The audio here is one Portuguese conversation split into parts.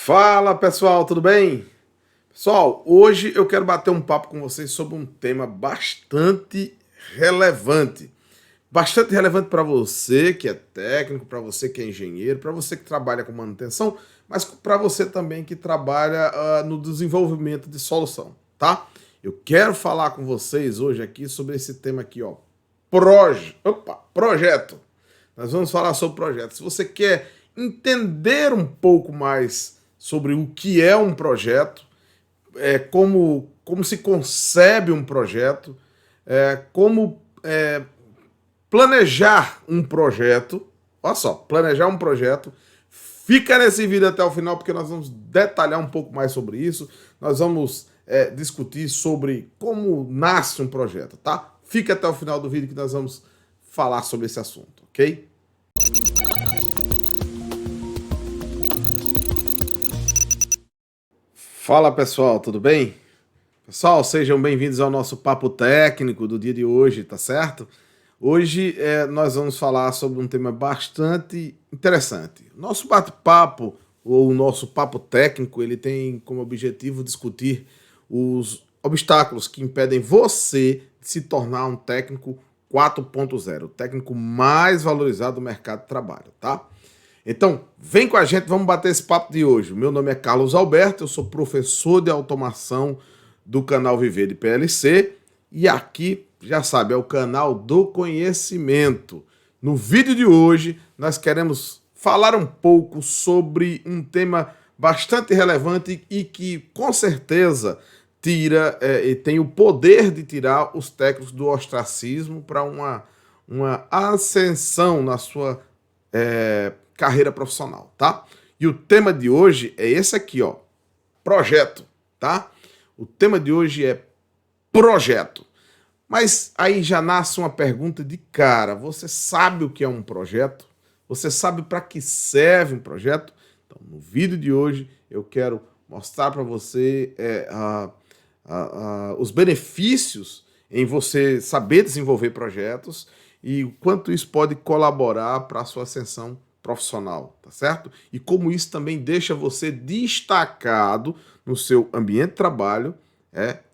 Fala pessoal, tudo bem? Pessoal, hoje eu quero bater um papo com vocês sobre um tema relevante. Bastante relevante para você que é técnico, para você que é engenheiro, para você que trabalha com manutenção, mas para você também que trabalha no desenvolvimento de solução, tá? Eu quero falar com vocês hoje aqui sobre esse tema aqui, ó. Projeto. Nós vamos falar sobre projeto. Se você quer entender um pouco mais sobre o que é um projeto, como se concebe um projeto, como planejar um projeto. Olha só, planejar um projeto. Fica nesse vídeo até o final, porque nós vamos detalhar um pouco mais sobre isso. Nós vamos discutir sobre como nasce um projeto, tá? Fica até o final do vídeo que nós vamos falar sobre esse assunto, ok? Fala pessoal, tudo bem? Pessoal, sejam bem-vindos ao nosso papo técnico do dia de hoje, tá certo? Hoje nós vamos falar sobre um tema bastante interessante. Nosso bate-papo, ou o nosso papo técnico, ele tem como objetivo discutir os obstáculos que impedem você de se tornar um técnico 4.0, o técnico mais valorizado do mercado de trabalho, tá? Então, vem com a gente, vamos bater esse papo de hoje. Meu nome é Carlos Alberto, eu sou professor de automação do canal Viver de PLC e aqui, já sabe, é o canal do conhecimento. No vídeo de hoje, nós queremos falar um pouco sobre um tema bastante relevante e que, com certeza, e tem o poder de tirar os técnicos do ostracismo para uma ascensão na sua carreira profissional, tá? E o tema de hoje é esse aqui, ó, projeto, tá? O tema de hoje é projeto. Mas aí já nasce uma pergunta de cara, você sabe o que é um projeto? Você sabe para que serve um projeto? Então, no vídeo de hoje, eu quero mostrar para você os benefícios em você saber desenvolver projetos e o quanto isso pode colaborar para a sua ascensão profissional, tá certo? E como isso também deixa você destacado no seu ambiente de trabalho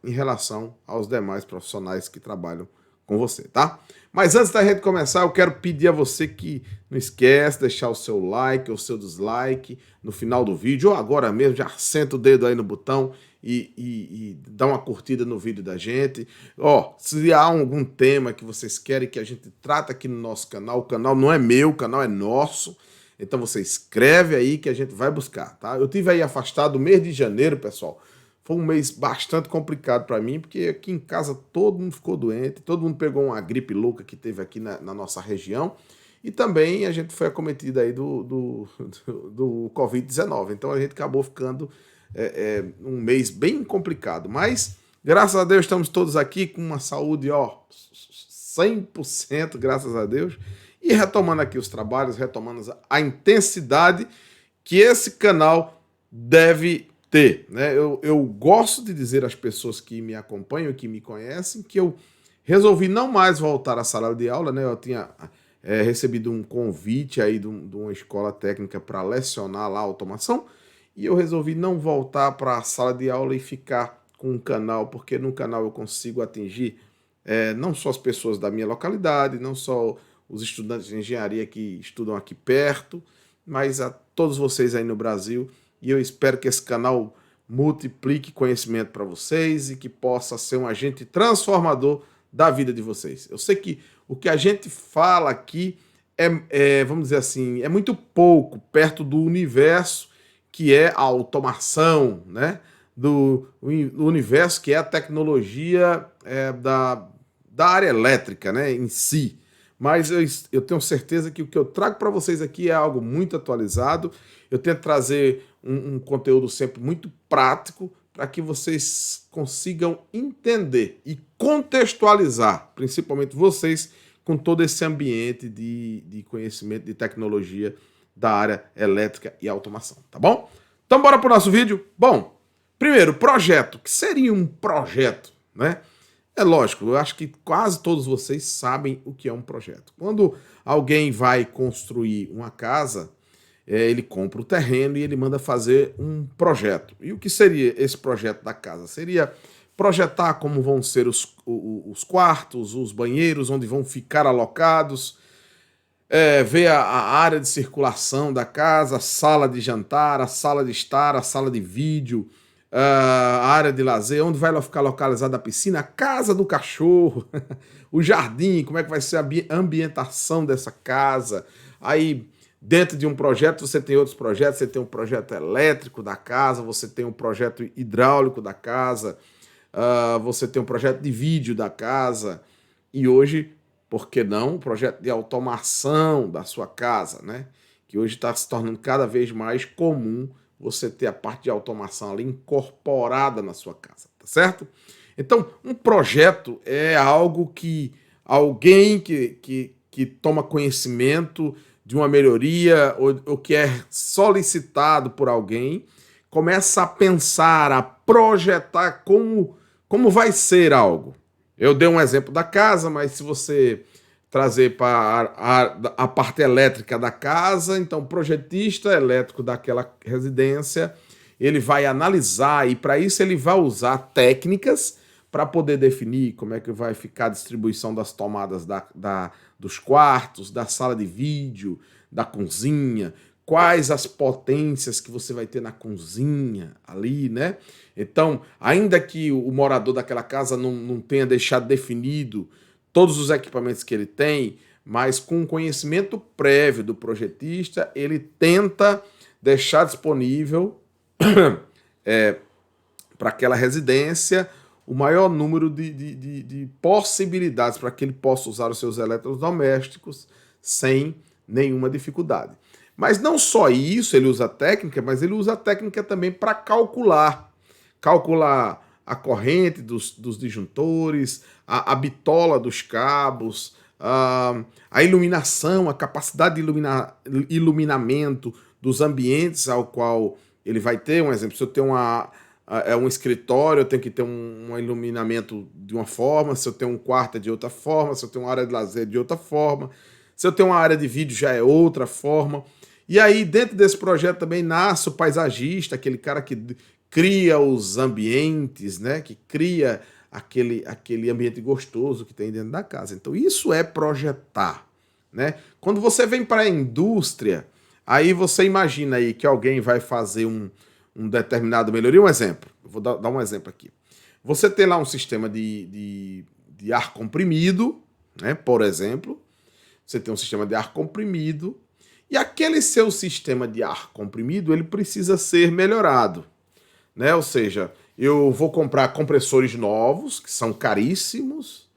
em relação aos demais profissionais que trabalham com você, tá? Mas antes da gente começar, eu quero pedir a você que não esquece de deixar o seu like ou o seu dislike no final do vídeo, ou agora mesmo, já senta o dedo aí no botão e dá uma curtida no vídeo da gente. Ó, se há algum tema que vocês querem que a gente trate aqui no nosso canal, o canal não é meu, o canal é nosso, então você escreve aí que a gente vai buscar, tá? Eu tive aí afastado o mês de janeiro, pessoal. Foi um mês bastante complicado para mim, porque aqui em casa todo mundo ficou doente, todo mundo pegou uma gripe louca que teve aqui na nossa região, e também a gente foi acometido aí do Covid-19, então a gente acabou ficando um mês bem complicado, mas graças a Deus estamos todos aqui com uma saúde, ó, 100%, graças a Deus, e retomando aqui os trabalhos, retomando a intensidade que esse canal deve ter, né? Eu gosto de dizer às pessoas que me acompanham, que me conhecem, que eu resolvi não mais voltar à sala de aula, né? Eu tinha recebido um convite aí de uma escola técnica para lecionar lá automação, e eu resolvi não voltar para a sala de aula e ficar com um canal, porque no canal eu consigo atingir não só as pessoas da minha localidade, não só os estudantes de engenharia que estudam aqui perto, mas a todos vocês aí no Brasil, e eu espero que esse canal multiplique conhecimento para vocês e que possa ser um agente transformador da vida de vocês. Eu sei que o que a gente fala aqui vamos dizer assim, é muito pouco perto do universo que é a automação, né? Do universo que é a tecnologia da área elétrica, né, em si. Mas eu tenho certeza que o que eu trago para vocês aqui é algo muito atualizado. Eu tento trazer um conteúdo sempre muito prático para que vocês consigam entender e contextualizar, principalmente vocês, com todo esse ambiente de conhecimento de tecnologia da área elétrica e automação, tá bom? Então bora para o nosso vídeo. Bom, primeiro, projeto. O que seria um projeto, né? É lógico, eu acho que quase todos vocês sabem o que é um projeto. Quando alguém vai construir uma casa, ele compra o terreno e ele manda fazer um projeto. E o que seria esse projeto da casa? Seria projetar como vão ser os quartos, os banheiros, onde vão ficar alocados, ver a área de circulação da casa, a sala de jantar, a sala de estar, a sala de vídeo, a área de lazer, onde vai ficar localizada a piscina, a casa do cachorro, o jardim, como é que vai ser a ambientação dessa casa. Aí, dentro de um projeto, você tem outros projetos, você tem um projeto elétrico da casa, você tem um projeto hidráulico da casa, você tem um projeto de vídeo da casa, e hoje, por que não, um projeto de automação da sua casa, né? Que hoje está se tornando cada vez mais comum você ter a parte de automação ali incorporada na sua casa, tá certo? Então, um projeto é algo que alguém que toma conhecimento de uma melhoria ou que é solicitado por alguém começa a pensar, a projetar como vai ser algo. Eu dei um exemplo da casa, mas se você trazer para a parte elétrica da casa, então o projetista elétrico daquela residência, ele vai analisar e para isso ele vai usar técnicas para poder definir como é que vai ficar a distribuição das tomadas dos quartos, da sala de vídeo, da cozinha, quais as potências que você vai ter na cozinha ali, né? Então, ainda que o morador daquela casa não tenha deixado definido todos os equipamentos que ele tem, mas com conhecimento prévio do projetista, ele tenta deixar disponível para aquela residência o maior número de possibilidades para que ele possa usar os seus eletrodomésticos sem nenhuma dificuldade. Mas não só isso, ele usa a técnica, mas ele usa a técnica também para calcular a corrente dos disjuntores, a bitola dos cabos, a iluminação, a capacidade de iluminamento dos ambientes ao qual ele vai ter. Um exemplo, se eu tenho um escritório, eu tenho que ter um iluminamento de uma forma, se eu tenho um quarto é de outra forma, se eu tenho uma área de lazer de outra forma, se eu tenho uma área de vídeo já é outra forma. E aí, dentro desse projeto também nasce o paisagista, aquele cara que cria os ambientes, né? Que cria aquele ambiente gostoso que tem dentro da casa. Então, isso é projetar, né? Quando você vem para a indústria, aí você imagina aí que alguém vai fazer um determinado melhoria. Um exemplo, eu vou dar um exemplo aqui. Você tem lá um sistema de ar comprimido, né? Por exemplo, você tem um sistema de ar comprimido e aquele seu sistema de ar comprimido, ele precisa ser melhorado, né? Ou seja, eu vou comprar compressores novos, que são caríssimos,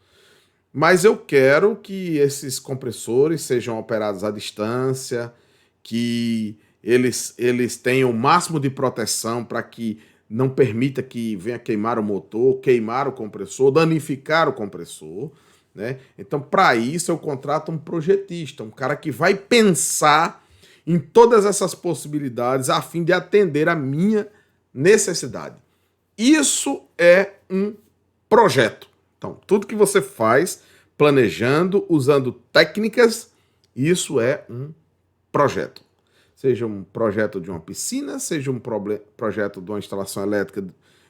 mas eu quero que esses compressores sejam operados à distância, que eles tenham o máximo de proteção para que não permita que venha queimar o motor, queimar o compressor, danificar o compressor, né? Então, para isso, eu contrato um projetista, um cara que vai pensar em todas essas possibilidades a fim de atender a minha necessidade. Isso é um projeto. Então, tudo que você faz planejando, usando técnicas, isso é um projeto. Seja um projeto de uma piscina, seja um projeto de uma instalação elétrica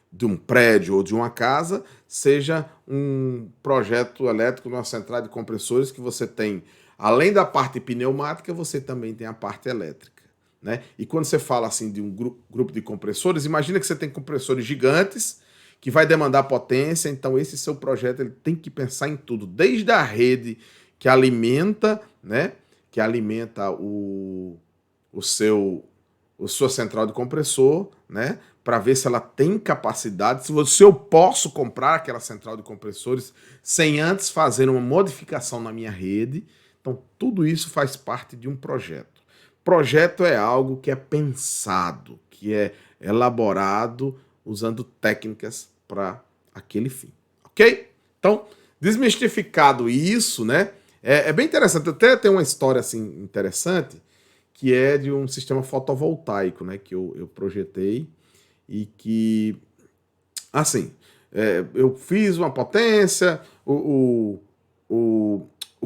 de um prédio ou de uma casa, seja um projeto elétrico de uma central de compressores que você tem, além da parte pneumática, você também tem a parte elétrica, né? E quando você fala assim de um grupo de compressores, imagina que você tem compressores gigantes que vai demandar potência, então esse seu projeto ele tem que pensar em tudo, desde a rede que alimenta, né? Que alimenta sua central de compressor, né? Para ver se ela tem capacidade, se eu posso comprar aquela central de compressores sem antes fazer uma modificação na minha rede. Então, tudo isso faz parte de um projeto. Projeto é algo que é pensado, que é elaborado usando técnicas para aquele fim, ok? Então, desmistificado isso, né? É bem interessante. Até tem uma história assim interessante, que é de um sistema fotovoltaico, né? Que eu projetei e que, assim, eu fiz uma potência, o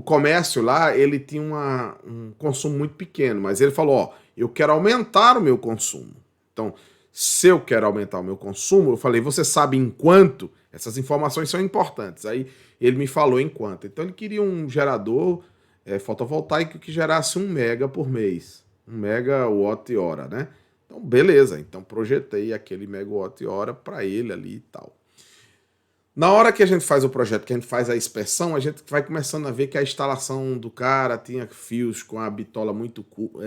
comércio lá, ele tinha um consumo muito pequeno, mas ele falou, ó, eu quero aumentar o meu consumo. Então, se eu quero aumentar o meu consumo, eu falei, você sabe em quanto? Essas informações são importantes. Aí ele me falou em quanto. Então ele queria um gerador fotovoltaico que gerasse 1 mega por mês. 1 megawatt-hora, né? Então, beleza. Então projetei aquele megawatt-hora para ele ali e tal. Na hora que a gente faz o projeto, que a gente faz a inspeção, a gente vai começando a ver que a instalação do cara tinha fios com a bitola muito, como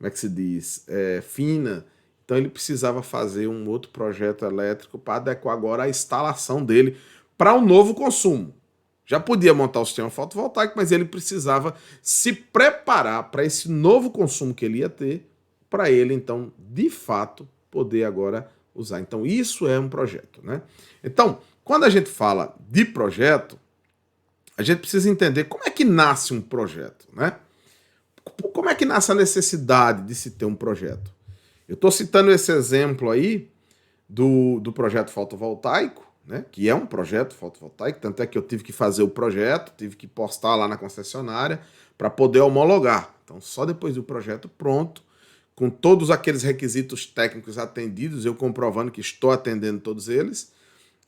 é que se diz, fina. Então ele precisava fazer um outro projeto elétrico para adequar agora a instalação dele para um novo consumo. Já podia montar o sistema fotovoltaico, mas ele precisava se preparar para esse novo consumo que ele ia ter, para ele, então, de fato, poder agora usar. Então, isso é um projeto, né? Então, quando a gente fala de projeto, a gente precisa entender como é que nasce um projeto, né? Como é que nasce a necessidade de se ter um projeto? Eu estou citando esse exemplo aí do projeto fotovoltaico, né? Que é um projeto fotovoltaico, tanto é que eu tive que fazer o projeto, tive que postar lá na concessionária para poder homologar. Então, só depois do projeto pronto, com todos aqueles requisitos técnicos atendidos, eu comprovando que estou atendendo todos eles,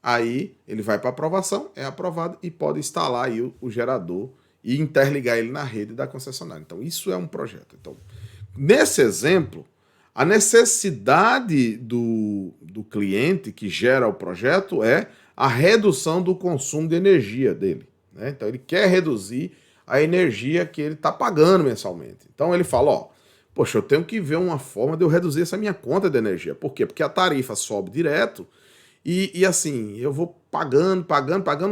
aí ele vai para aprovação, é aprovado e pode instalar aí o gerador e interligar ele na rede da concessionária. Então, isso é um projeto. Então, nesse exemplo, a necessidade do cliente que gera o projeto é a redução do consumo de energia dele, né? Então, ele quer reduzir a energia que ele está pagando mensalmente. Então, ele fala, ó, poxa, eu tenho que ver uma forma de eu reduzir essa minha conta de energia. Por quê? Porque a tarifa sobe direto e assim, eu vou pagando.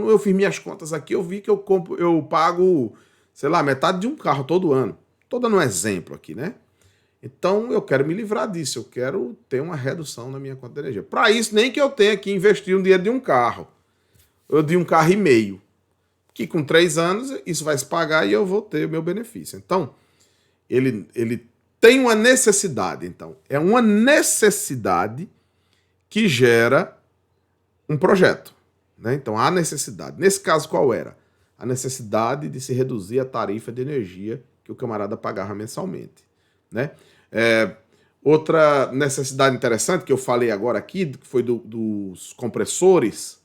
Eu fiz minhas contas aqui, eu vi que eu pago, sei lá, metade de um carro todo ano. Estou dando um exemplo aqui, né? Então, eu quero me livrar disso, eu quero ter uma redução na minha conta de energia. Para isso, nem que eu tenha que investir um dinheiro de um carro, ou de um carro e meio, que com 3 anos isso vai se pagar e eu vou ter o meu benefício. Então, ele tem uma necessidade, então. É uma necessidade que gera um projeto, né? Então, há necessidade. Nesse caso, qual era? A necessidade de se reduzir a tarifa de energia que o camarada pagava mensalmente, né? Outra necessidade interessante que eu falei agora aqui, que foi dos compressores.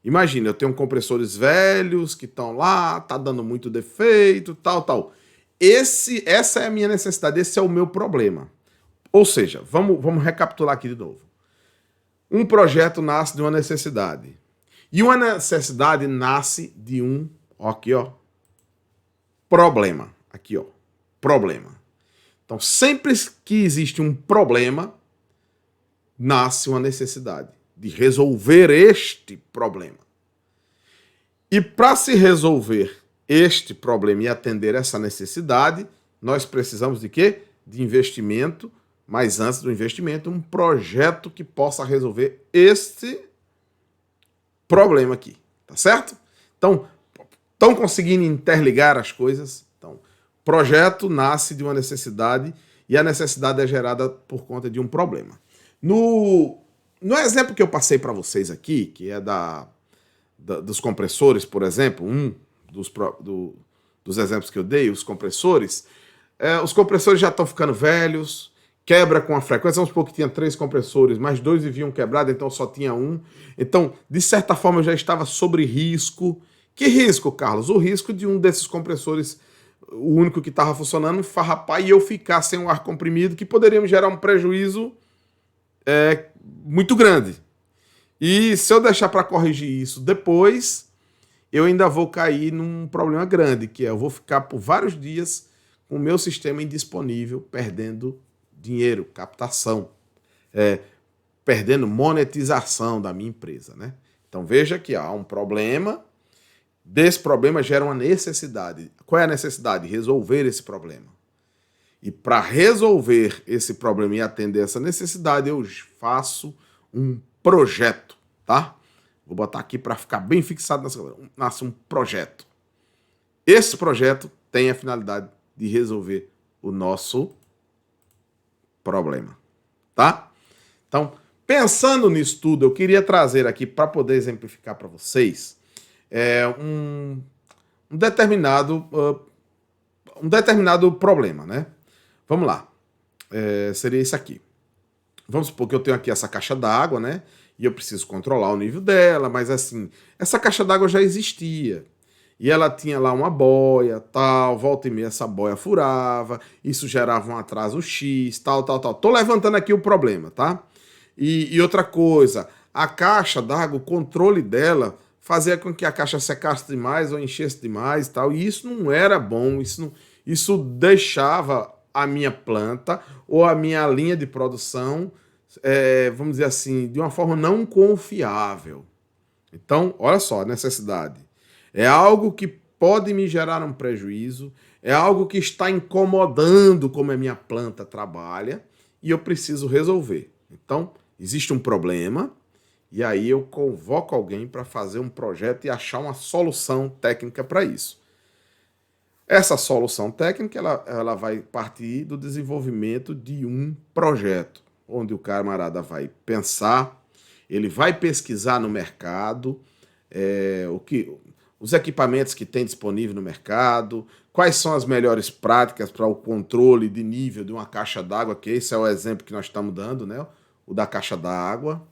Imagina, eu tenho compressores velhos que estão lá, tá dando muito defeito, tal. Essa é a minha necessidade, esse é o meu problema. Ou seja, vamos recapitular aqui de novo. Um projeto nasce de uma necessidade. E uma necessidade nasce de um, problema. Aqui, problema. Então, sempre que existe um problema, nasce uma necessidade de resolver este problema. E para se resolver este problema e atender essa necessidade, nós precisamos de quê? De investimento, mas antes do investimento, um projeto que possa resolver este problema aqui, tá certo? Então, estão conseguindo interligar as coisas? Então, projeto nasce de uma necessidade e a necessidade é gerada por conta de um problema. No exemplo que eu passei para vocês aqui, que é dos compressores, por exemplo, dos exemplos que eu dei, os compressores já estão ficando velhos, quebra com a frequência. Vamos supor que tinha 3 compressores, mas 2 viviam quebrados, então só tinha um. Então, de certa forma, eu já estava sobre risco. Que risco, Carlos? O risco de um desses compressores, o único que estava funcionando, farrapar e eu ficar sem o ar comprimido, que poderia me gerar um prejuízo muito grande. E se eu deixar para corrigir isso depois, eu ainda vou cair num problema grande, que é eu vou ficar por vários dias com o meu sistema indisponível, perdendo dinheiro, captação, perdendo monetização da minha empresa, né? Então veja que há um problema, desse problema gera uma necessidade. Qual é a necessidade? Resolver esse problema. E para resolver esse problema e atender essa necessidade, eu faço um projeto, tá? Vou botar aqui para ficar bem fixado nessa coisa. Nasce um projeto. Esse projeto tem a finalidade de resolver o nosso problema, tá? Então, pensando nisso tudo, eu queria trazer aqui para poder exemplificar para vocês um determinado problema, né? Vamos lá. Seria isso aqui. Vamos supor que eu tenho aqui essa caixa d'água, né? E eu preciso controlar o nível dela, mas assim, essa caixa d'água já existia. E ela tinha lá uma boia, tal, volta e meia essa boia furava, isso gerava um atraso X, tal, tal, tal. Tô levantando aqui o problema, tá? E outra coisa, a caixa d'água, o controle dela fazia com que a caixa secasse demais ou enchesse demais, tal, e isso não era bom, isso deixava a minha planta ou a minha linha de produção, vamos dizer assim, de uma forma não confiável. Então, olha só a necessidade. É algo que pode me gerar um prejuízo, é algo que está incomodando como a minha planta trabalha e eu preciso resolver. Então, existe um problema e aí eu convoco alguém para fazer um projeto e achar uma solução técnica para isso. Essa solução técnica ela vai partir do desenvolvimento de um projeto, onde o camarada vai pensar, ele vai pesquisar no mercado, os equipamentos que tem disponível no mercado, quais são as melhores práticas para o controle de nível de uma caixa d'água, que esse é o exemplo que nós estamos dando, né? O da caixa d'água.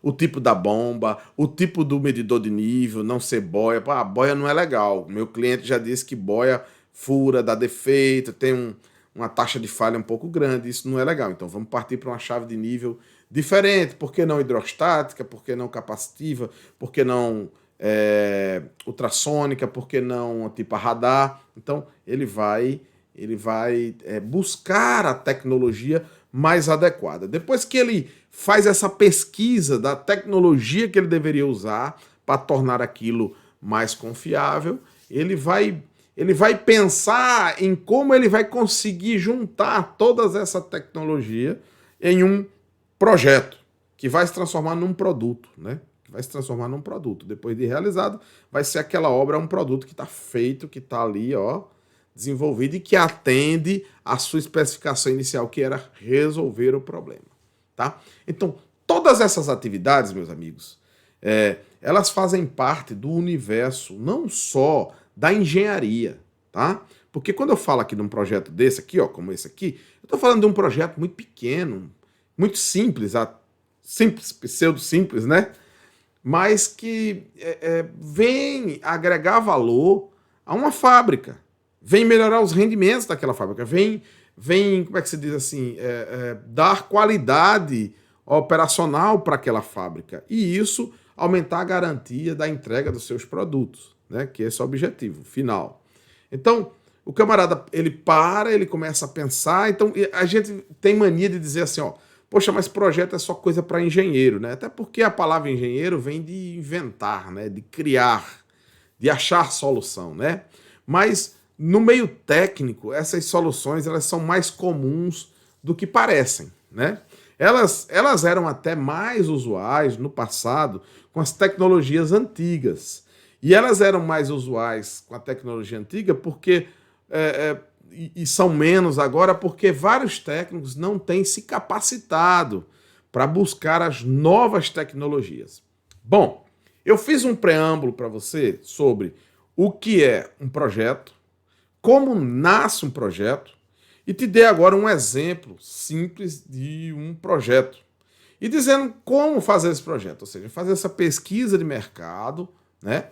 O tipo da bomba, o tipo do medidor de nível, não ser boia. Pá, boia não é legal. Meu cliente já disse que boia fura, dá defeito, tem uma taxa de falha um pouco grande, isso não é legal. Então vamos partir para uma chave de nível diferente. Por que não hidrostática? Por que não capacitiva? Por que não ultrassônica? Por que não tipo a radar? Então ele vai buscar a tecnologia mais adequada. Depois que ele faz essa pesquisa da tecnologia que ele deveria usar para tornar aquilo mais confiável, ele vai pensar em como ele vai conseguir juntar toda essa tecnologia em um projeto que vai se transformar num produto, né? Que vai se transformar num produto. Depois de realizado, vai ser aquela obra, um produto que está feito, que está ali, ó, desenvolvido e que atende à sua especificação inicial, que era resolver o problema, tá? Então, todas essas atividades, meus amigos, elas fazem parte do universo não só da engenharia, tá? Porque quando eu falo aqui de um projeto desse aqui, ó, como esse aqui, eu estou falando de um projeto muito pequeno, muito simples, simples, pseudo-simples, né? Mas que vem agregar valor a uma fábrica, vem melhorar os rendimentos daquela fábrica, vem como é que se diz assim, dar qualidade operacional para aquela fábrica. E isso aumentar a garantia da entrega dos seus produtos, né? Que esse é o objetivo final. Então, o camarada, ele começa a pensar, então a gente tem mania de dizer assim, ó, poxa, mas projeto é só coisa para engenheiro, né? Até porque a palavra engenheiro vem de inventar, né? De criar, de achar solução, né? Mas no meio técnico, essas soluções elas são mais comuns do que parecem, né? Elas eram até mais usuais no passado com as tecnologias antigas. E elas eram mais usuais com a tecnologia antiga porque e são menos agora porque vários técnicos não têm se capacitado para buscar as novas tecnologias. Bom, eu fiz um preâmbulo para você sobre o que é um projeto, como nasce um projeto, e te dei agora um exemplo simples de um projeto. E dizendo como fazer esse projeto, ou seja, fazer essa pesquisa de mercado, né?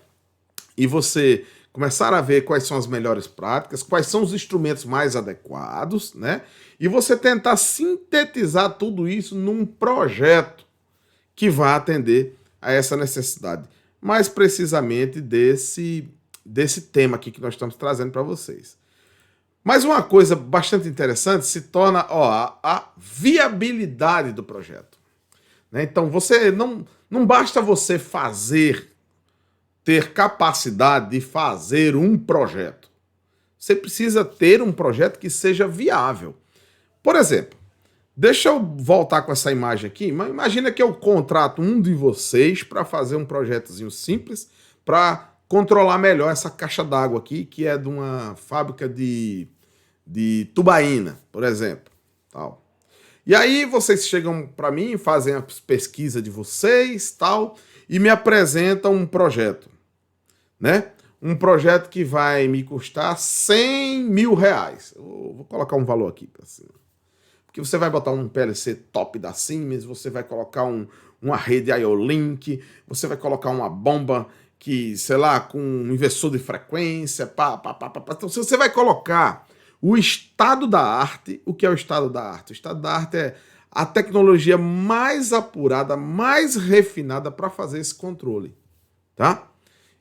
E você começar a ver quais são as melhores práticas, quais são os instrumentos mais adequados, né? E você tentar sintetizar tudo isso num projeto que vá atender a essa necessidade. Mais precisamente desse tema aqui que nós estamos trazendo para vocês. Mas uma coisa bastante interessante se torna a viabilidade do projeto, né? Então, você não basta você ter capacidade de fazer um projeto. Você precisa ter um projeto que seja viável. Por exemplo, deixa eu voltar com essa imagem aqui. Imagina que eu contrato um de vocês para fazer um projetozinho simples para controlar melhor essa caixa d'água aqui, que é de uma fábrica de tubaína, por exemplo. Tal. E aí vocês chegam para mim, fazem a pesquisa de vocês, tal, e me apresentam um projeto, né? um projeto que vai me custar R$ 100.000. Eu vou colocar um valor aqui para cima. Porque você vai botar um PLC top da Siemens, você vai colocar uma rede IO-Link, você vai colocar uma bomba que, sei lá, com um inversor de frequência, Então, se você vai colocar o estado da arte, o que é o estado da arte? O estado da arte é a tecnologia mais apurada, mais refinada para fazer esse controle, tá?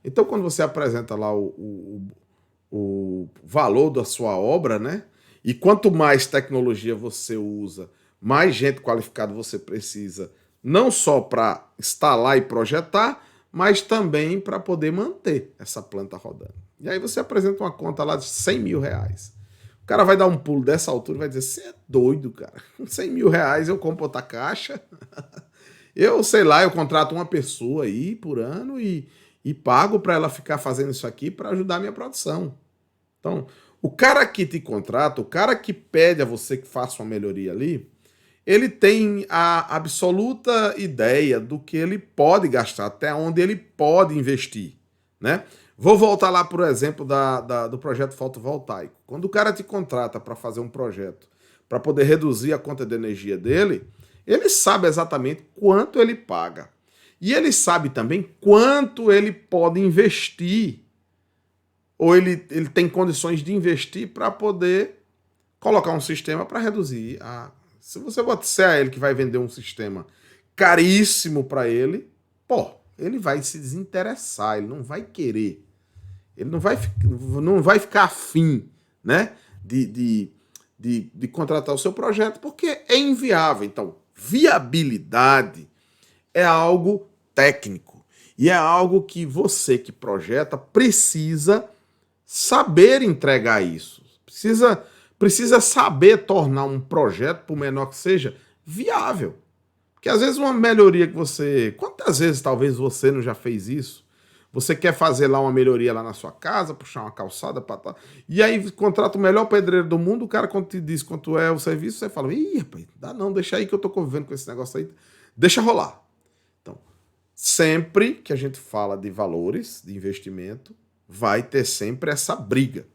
Então, quando você apresenta lá o valor da sua obra, né? E quanto mais tecnologia você usa, mais gente qualificada você precisa, não só para instalar e projetar, mas também para poder manter essa planta rodando. E aí você apresenta uma conta lá de R$ 100.000. O cara vai dar um pulo dessa altura e vai dizer, você é doido, cara. Com R$ 100.000 eu compro outra caixa. Eu, sei lá, eu contrato uma pessoa aí por ano e pago para ela ficar fazendo isso aqui para ajudar a minha produção. Então, o cara que te contrata, o cara que pede a você que faça uma melhoria ali, ele tem a absoluta ideia do que ele pode gastar, até onde ele pode investir, né? Vou voltar lá, por exemplo, do projeto fotovoltaico. Quando o cara te contrata para fazer um projeto, para poder reduzir a conta de energia dele, ele sabe exatamente quanto ele paga. E ele sabe também quanto ele pode investir, ou ele tem condições de investir para poder colocar um sistema para reduzir a... Se você disser a ele que vai vender um sistema caríssimo para ele, pô, ele vai se desinteressar, ele não vai querer, ele não vai ficar afim, né, de contratar o seu projeto, porque é inviável. Então, viabilidade é algo técnico e é algo que você que projeta precisa saber entregar isso. Precisa saber tornar um projeto, por menor que seja, viável. Porque às vezes uma melhoria que você... Quantas vezes talvez você não já fez isso? Você quer fazer lá uma melhoria lá na sua casa, puxar uma calçada, e aí contrata o melhor pedreiro do mundo, o cara quando te diz quanto é o serviço, você fala, ih, rapaz, dá não, deixa aí que eu tô convivendo com esse negócio aí, deixa rolar. Então, sempre que a gente fala de valores, de investimento, vai ter sempre essa briga.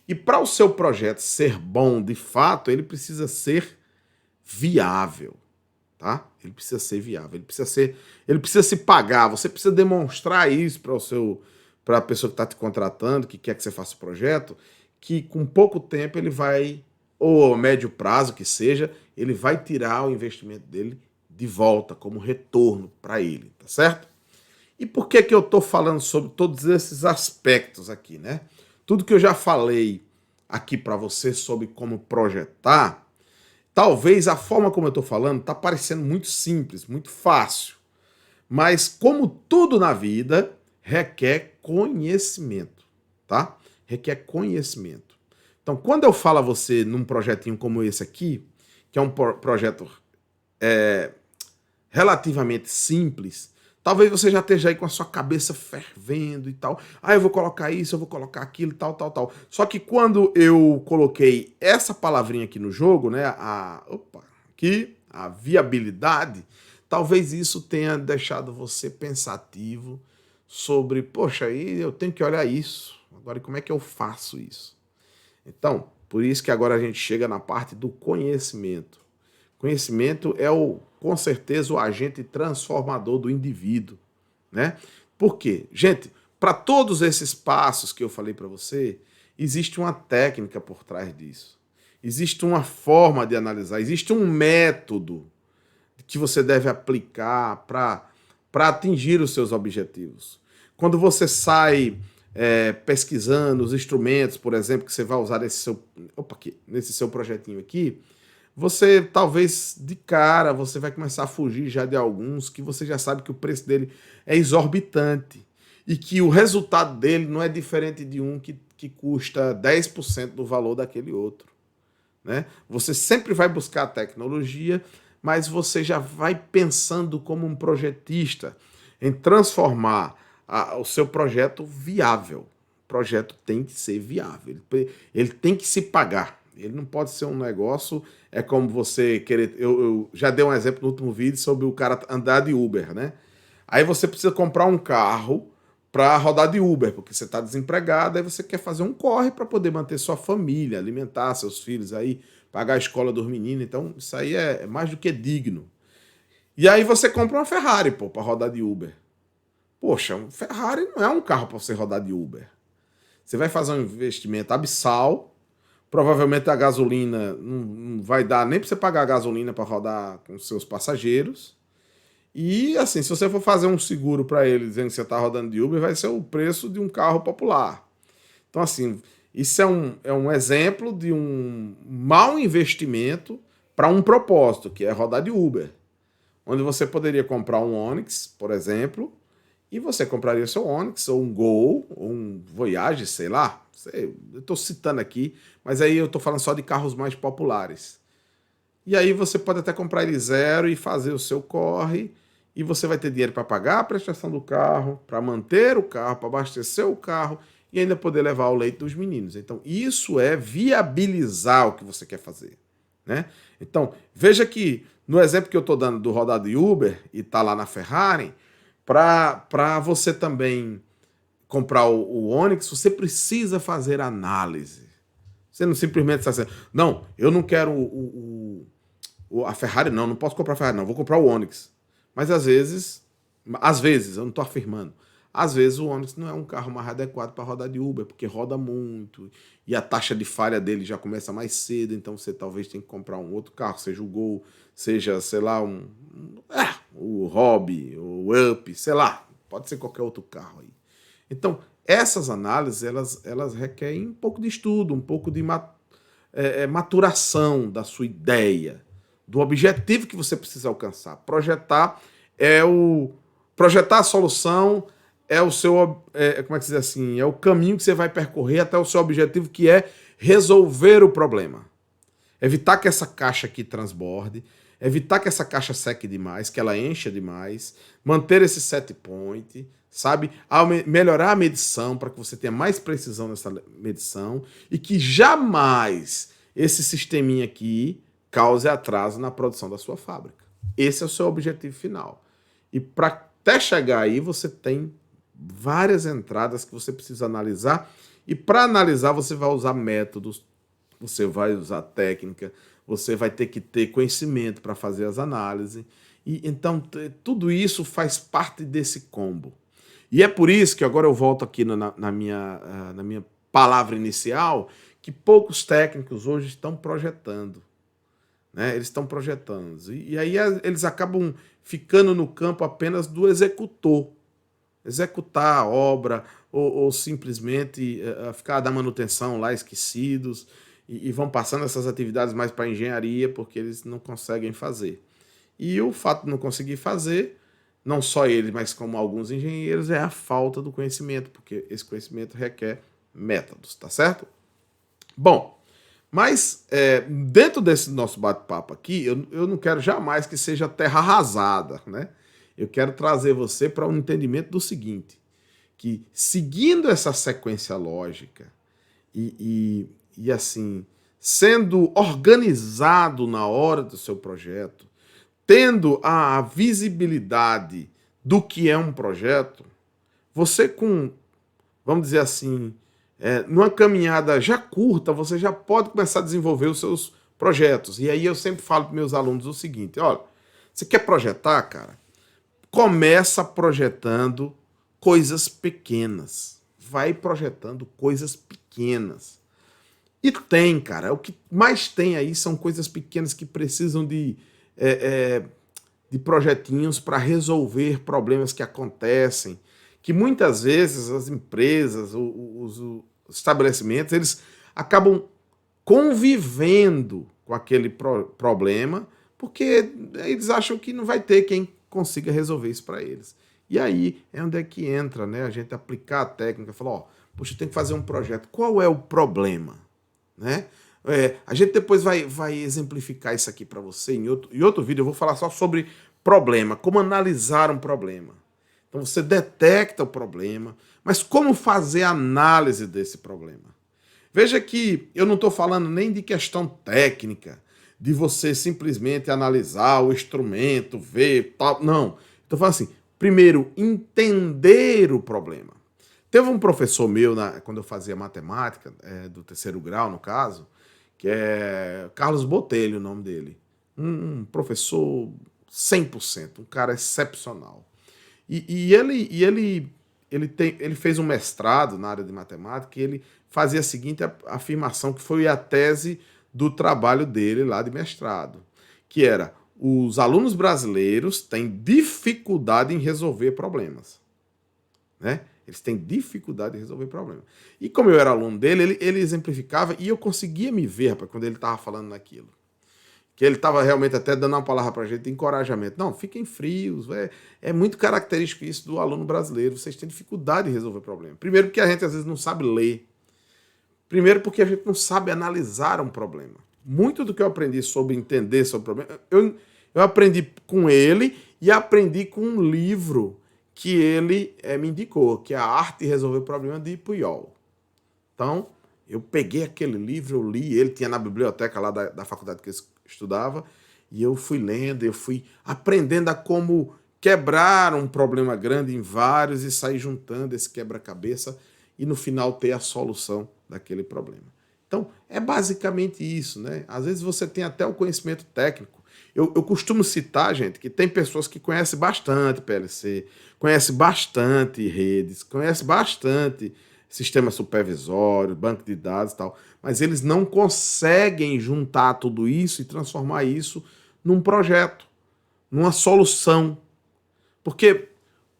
E para o seu projeto ser bom de fato, ele precisa ser viável, tá? Ele precisa ser viável, ele precisa se pagar, você precisa demonstrar isso para a pessoa que está te contratando, que quer que você faça o projeto, que com pouco tempo ele vai, ou a médio prazo que seja, ele vai tirar o investimento dele de volta como retorno para ele, tá certo? E por que eu estou falando sobre todos esses aspectos aqui, né? Tudo que eu já falei aqui para você sobre como projetar, talvez a forma como eu estou falando está parecendo muito simples, muito fácil. Mas como tudo na vida, requer conhecimento, tá? Requer conhecimento. Então, quando eu falo a você num projetinho como esse aqui, que é um projeto relativamente simples, talvez você já esteja aí com a sua cabeça fervendo e tal. Ah, eu vou colocar isso, eu vou colocar aquilo, tal. Só que quando eu coloquei essa palavrinha aqui no jogo, né, a viabilidade, talvez isso tenha deixado você pensativo sobre, poxa, aí eu tenho que olhar isso. Agora, como é que eu faço isso? Então, por isso que agora a gente chega na parte do conhecimento. Conhecimento é com certeza o agente transformador do indivíduo, né? Por quê? Gente, para todos esses passos que eu falei para você, existe uma técnica por trás disso. Existe uma forma de analisar, existe um método que você deve aplicar para atingir os seus objetivos. Quando você sai pesquisando os instrumentos, por exemplo, que você vai usar nesse seu projetinho aqui, você talvez de cara você vai começar a fugir já de alguns que você já sabe que o preço dele é exorbitante e que o resultado dele não é diferente de um que custa 10% do valor daquele outro, né? Você sempre vai buscar a tecnologia, mas você já vai pensando como um projetista em transformar o seu projeto viável. O projeto tem que ser viável, ele tem que se pagar. Ele não pode ser um negócio, é como você querer... Eu já dei um exemplo no último vídeo sobre o cara andar de Uber, né? Aí você precisa comprar um carro para rodar de Uber, porque você está desempregado, aí você quer fazer um corre para poder manter sua família, alimentar seus filhos aí, pagar a escola dos meninos. Então, isso aí é mais do que digno. E aí você compra uma Ferrari, pô, para rodar de Uber. Poxa, um Ferrari não é um carro para você rodar de Uber. Você vai fazer um investimento abissal, provavelmente a gasolina não vai dar nem para você pagar a gasolina para rodar com seus passageiros. E assim, se você for fazer um seguro para ele dizendo que você está rodando de Uber, vai ser o preço de um carro popular. Então, assim, isso é um exemplo de um mau investimento para um propósito, que é rodar de Uber. Onde você poderia comprar um Onix, por exemplo, e você compraria seu Onix, ou um Gol, ou um Voyage, sei lá. Eu estou citando aqui, mas aí eu estou falando só de carros mais populares. E aí você pode até comprar ele zero e fazer o seu corre, e você vai ter dinheiro para pagar a prestação do carro, para manter o carro, para abastecer o carro e ainda poder levar o leite dos meninos. Então, isso é viabilizar o que você quer fazer, né? Então, veja que no exemplo que eu estou dando do rodar de Uber e tá lá na Ferrari, para você também comprar o Onix, você precisa fazer análise. Você não simplesmente está dizendo, não, eu não quero a Ferrari, não posso comprar a Ferrari, não, vou comprar o Onix. Mas às vezes, eu não estou afirmando, às vezes o Onix não é um carro mais adequado para rodar de Uber, porque roda muito, e a taxa de falha dele já começa mais cedo, então você talvez tenha que comprar um outro carro, seja o Gol, seja, sei lá, o Hobby, o Up, sei lá, pode ser qualquer outro carro aí. Então, essas análises, elas requerem um pouco de estudo, um pouco de maturação da sua ideia, do objetivo que você precisa alcançar. Projetar a solução é o seu, como é que se diz assim, é o caminho que você vai percorrer até o seu objetivo, que é resolver o problema. Evitar que essa caixa aqui transborde, evitar que essa caixa seque demais, que ela encha demais, manter esse set point, sabe? Melhorar a medição para que você tenha mais precisão nessa medição e que jamais esse sisteminha aqui cause atraso na produção da sua fábrica. Esse é o seu objetivo final. E para até chegar aí, você tem várias entradas que você precisa analisar. E para analisar, você vai usar métodos, você vai usar técnica, você vai ter que ter conhecimento para fazer as análises. E então, tudo isso faz parte desse combo. E é por isso que agora eu volto aqui na minha palavra inicial, que poucos técnicos hoje estão projetando. Né? Eles estão projetando. E aí eles acabam ficando no campo apenas do executor. Executar a obra ou simplesmente ficar da manutenção lá esquecidos e vão passando essas atividades mais para a engenharia porque eles não conseguem fazer. E o fato de não conseguir fazer, não só eles, mas como alguns engenheiros, é a falta do conhecimento, porque esse conhecimento requer métodos, tá certo? Bom, mas dentro desse nosso bate-papo aqui, eu não quero jamais que seja terra arrasada, né? Eu quero trazer você para um entendimento do seguinte, que seguindo essa sequência lógica e assim, sendo organizado na hora do seu projeto, tendo a visibilidade do que é um projeto, você vamos dizer assim, numa caminhada já curta, você já pode começar a desenvolver os seus projetos. E aí eu sempre falo para meus alunos o seguinte, olha, você quer projetar, cara? Começa projetando coisas pequenas. Vai projetando coisas pequenas. E tem, cara, o que mais tem aí são coisas pequenas que precisam de projetinhos para resolver problemas que acontecem, que muitas vezes as empresas, os estabelecimentos, eles acabam convivendo com aquele problema, porque eles acham que não vai ter quem consiga resolver isso para eles. E aí é onde é que entra, né? A gente aplicar a técnica, falar, ó, poxa, tem que fazer um projeto. Qual é o problema? Né? A gente depois vai exemplificar isso aqui para você em outro vídeo. Eu vou falar só sobre problema, como analisar um problema. Então você detecta o problema, mas como fazer a análise desse problema? Veja que eu não estou falando nem de questão técnica, de você simplesmente analisar o instrumento, ver, tal. Não. Estou falando assim, primeiro, entender o problema. Teve um professor meu, quando eu fazia matemática, do terceiro grau, no caso, que é Carlos Botelho, o nome dele. Um professor 100%, um cara excepcional. Ele fez um mestrado na área de matemática e ele fazia a seguinte afirmação, que foi a tese do trabalho dele lá de mestrado, que era: os alunos brasileiros têm dificuldade em resolver problemas, né? Eles têm dificuldade em resolver problemas. E como eu era aluno dele, ele exemplificava e eu conseguia me ver, rapaz, quando ele estava falando naquilo. Que ele estava realmente até dando uma palavra para a gente de encorajamento. Não, fiquem frios. É muito característico isso do aluno brasileiro. Vocês têm dificuldade em resolver problema. Primeiro porque a gente às vezes não sabe ler. Primeiro porque a gente não sabe analisar um problema. Muito do que eu aprendi sobre entender sobre o problema, eu aprendi com ele e aprendi com um livro que ele me indicou, que é A Arte de Resolver o Problema, de Puyol. Então, eu peguei aquele livro, eu li, ele tinha na biblioteca lá da faculdade que eu estudava, e eu fui lendo, eu fui aprendendo a como quebrar um problema grande em vários e sair juntando esse quebra-cabeça e no final ter a solução daquele problema. Então, é basicamente isso, né? Às vezes você tem até o conhecimento técnico. Eu costumo citar, gente, que tem pessoas que conhecem bastante PLC, conhecem bastante redes, conhecem bastante sistema supervisório, banco de dados e tal, mas eles não conseguem juntar tudo isso e transformar isso num projeto, numa solução. Porque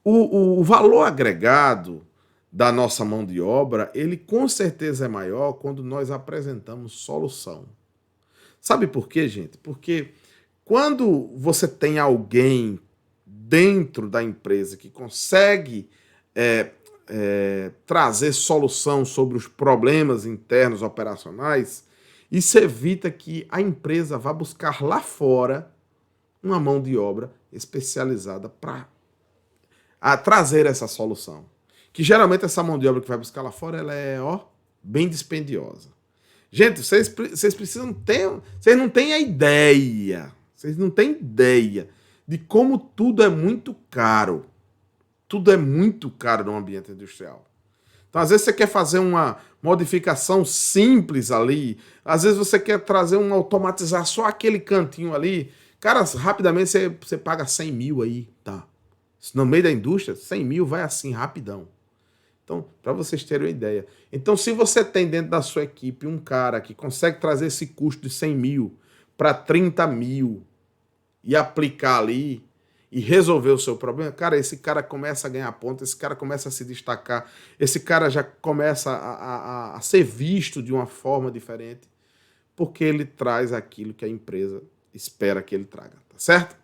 o valor agregado da nossa mão de obra, ele com certeza é maior quando nós apresentamos solução. Sabe por quê, gente? Porque quando você tem alguém dentro da empresa que consegue trazer solução sobre os problemas internos operacionais, isso evita que a empresa vá buscar lá fora uma mão de obra especializada para trazer essa solução. Que geralmente essa mão de obra que vai buscar lá fora, ela é bem dispendiosa. Gente, vocês precisam ter. Vocês não têm a ideia. Vocês não têm ideia de como tudo é muito caro. Tudo é muito caro no ambiente industrial. Então, às vezes, você quer fazer uma modificação simples ali. Às vezes, você quer trazer automatizar só aquele cantinho ali. Cara, rapidamente você paga 100 mil aí, tá? No meio da indústria, 100 mil vai assim, rapidão. Então, para vocês terem uma ideia. Então, se você tem dentro da sua equipe um cara que consegue trazer esse custo de 100 mil para 30 mil e aplicar ali e resolver o seu problema, cara, esse cara começa a ganhar ponto, esse cara começa a se destacar, esse cara já começa a ser visto de uma forma diferente, porque ele traz aquilo que a empresa espera que ele traga, tá certo?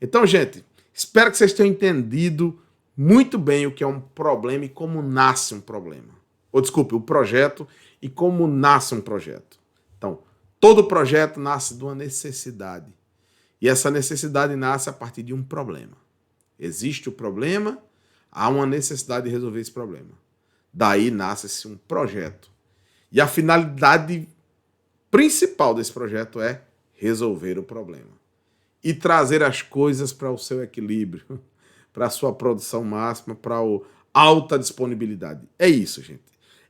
Então, gente, espero que vocês tenham entendido muito bem o que é um problema e como nasce um problema. Ou, desculpe, o projeto e como nasce um projeto. Então, todo projeto nasce de uma necessidade. E essa necessidade nasce a partir de um problema. Existe o problema, há uma necessidade de resolver esse problema. Daí nasce-se um projeto. E a finalidade principal desse projeto é resolver o problema. E trazer as coisas para o seu equilíbrio, para a sua produção máxima, para a alta disponibilidade. É isso, gente.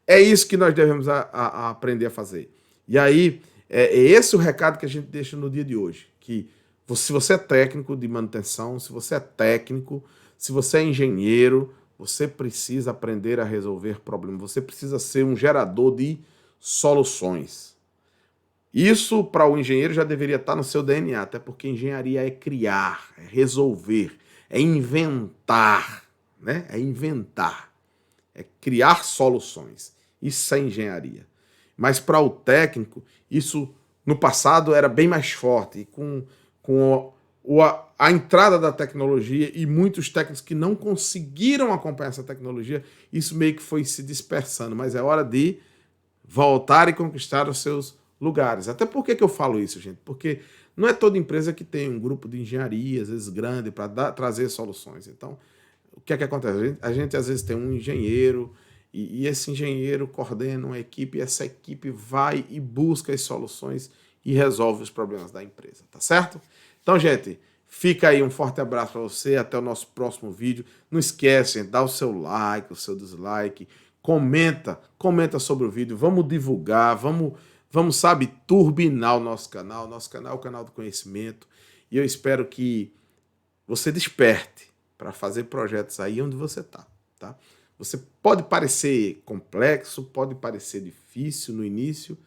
É isso que nós devemos aprender a fazer. E aí, é esse o recado que a gente deixa no dia de hoje. Que se você é técnico de manutenção, se você é técnico, se você é engenheiro, você precisa aprender a resolver problemas. Você precisa ser um gerador de soluções. Isso, para o engenheiro, já deveria estar no seu DNA, até porque engenharia é criar, é resolver, é inventar, né? É inventar, é criar soluções. Isso é engenharia. Mas para o técnico, isso no passado era bem mais forte. E com a entrada da tecnologia e muitos técnicos que não conseguiram acompanhar essa tecnologia, isso meio que foi se dispersando. Mas é hora de voltar e conquistar os seus lugares. Até por que eu falo isso, gente? Porque não é toda empresa que tem um grupo de engenharia, às vezes grande, para trazer soluções. Então, o que é que acontece? A gente às vezes tem um engenheiro e esse engenheiro coordena uma equipe e essa equipe vai e busca as soluções e resolve os problemas da empresa, tá certo? Então, gente, fica aí um forte abraço para você, até o nosso próximo vídeo. Não esquece, dá o seu like, o seu dislike, comenta sobre o vídeo, vamos divulgar, vamos, sabe, turbinar o nosso canal. Nosso canal é o canal do conhecimento. E eu espero que você desperte para fazer projetos aí onde você está, tá? Você pode parecer complexo, pode parecer difícil no início,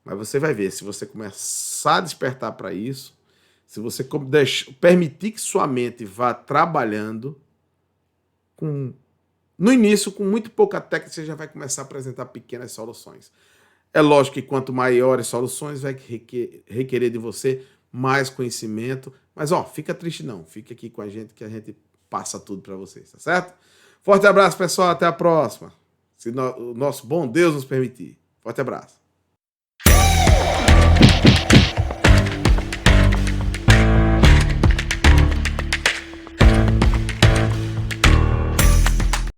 mas você vai ver, se você começar a despertar para isso, se você permitir que sua mente vá trabalhando, no início, com muito pouca técnica, você já vai começar a apresentar pequenas soluções. É lógico que quanto maiores soluções, vai requerer de você mais conhecimento. Mas, fica triste não. Fica aqui com a gente que a gente passa tudo para vocês, tá certo? Forte abraço, pessoal. Até a próxima. Se o nosso bom Deus nos permitir. Forte abraço.